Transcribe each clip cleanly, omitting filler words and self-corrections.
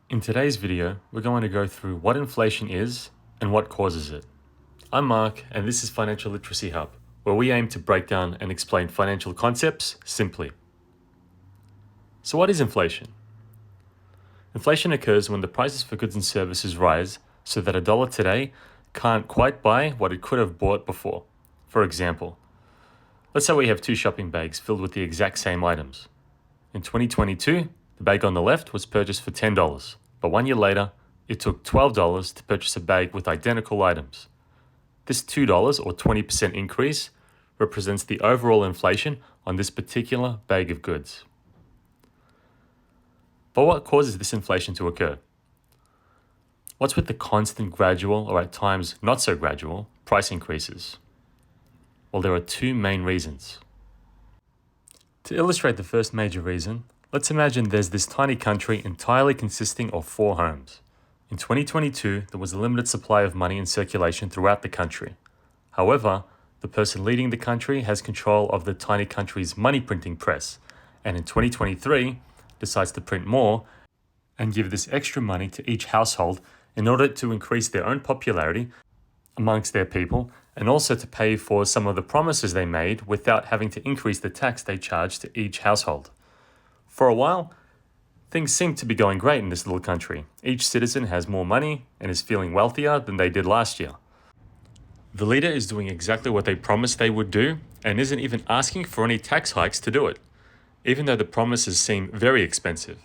In today's video, we're going to go through what inflation is and what causes it. I'm Mark, and this is Financial Literacy Hub, where we aim to break down and explain financial concepts simply. So what is inflation? Inflation occurs when the prices for goods and services rise so that a dollar today can't quite buy what it could have bought before. For example, let's say we have two shopping bags filled with the exact same items. In 2022, the bag on the left was purchased for $10, but 1 year later, it took $12 to purchase a bag with identical items. This $2 or 20% increase represents the overall inflation on this particular bag of goods. But what causes this inflation to occur? What's with the constant gradual, or at times not so gradual, price increases? Well, there are two main reasons. To illustrate the first major reason, let's imagine there's this tiny country entirely consisting of 4 homes. In 2022, there was a limited supply of money in circulation throughout the country. However, the person leading the country has control of the tiny country's money printing press, and in 2023, decides to print more and give this extra money to each household in order to increase their own popularity amongst their people, and also to pay for some of the promises they made without having to increase the tax they charge to each household. For a while, things seem to be going great in this little country. Each citizen has more money and is feeling wealthier than they did last year. The leader is doing exactly what they promised they would do and isn't even asking for any tax hikes to do it, even though the promises seem very expensive.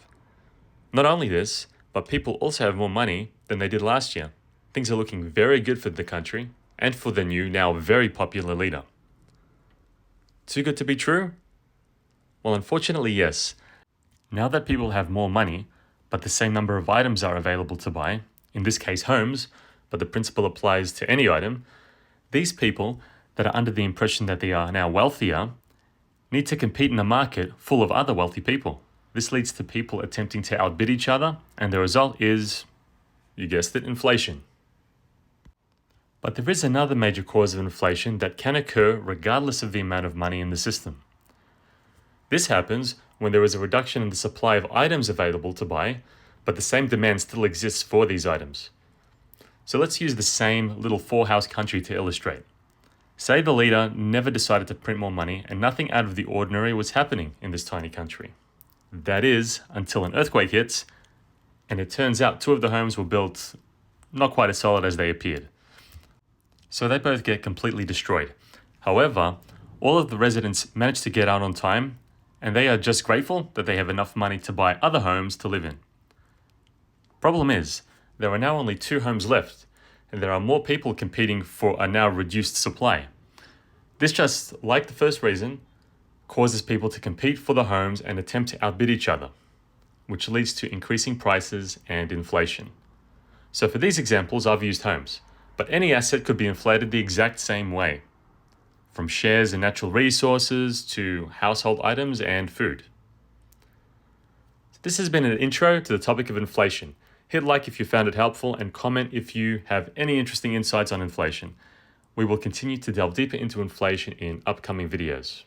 Not only this, but people also have more money than they did last year. Things are looking very good for the country and for the new, now very popular leader. Too good to be true? Well, unfortunately, yes. Now that people have more money, but the same number of items are available to buy, in this case homes, but the principle applies to any item, these people that are under the impression that they are now wealthier need to compete in a market full of other wealthy people. This leads to people attempting to outbid each other, and the result is, you guessed it, inflation. But there is another major cause of inflation that can occur regardless of the amount of money in the system. This happens when there is a reduction in the supply of items available to buy, but the same demand still exists for these items. So let's use the same little 4-house country to illustrate. Say the leader never decided to print more money and nothing out of the ordinary was happening in this tiny country. That is, until an earthquake hits, and it turns out 2 of the homes were built not quite as solid as they appeared. So they both get completely destroyed. However, all of the residents managed to get out on time, and they are just grateful that they have enough money to buy other homes to live in. Problem is, there are now only 2 homes left, and there are more people competing for a now reduced supply. This, just like the first reason, causes people to compete for the homes and attempt to outbid each other, which leads to increasing prices and inflation. So for these examples, I've used homes, but any asset could be inflated the exact same way, from shares and natural resources to household items and food. This has been an intro to the topic of inflation. Hit like if you found it helpful and comment if you have any interesting insights on inflation. We will continue to delve deeper into inflation in upcoming videos.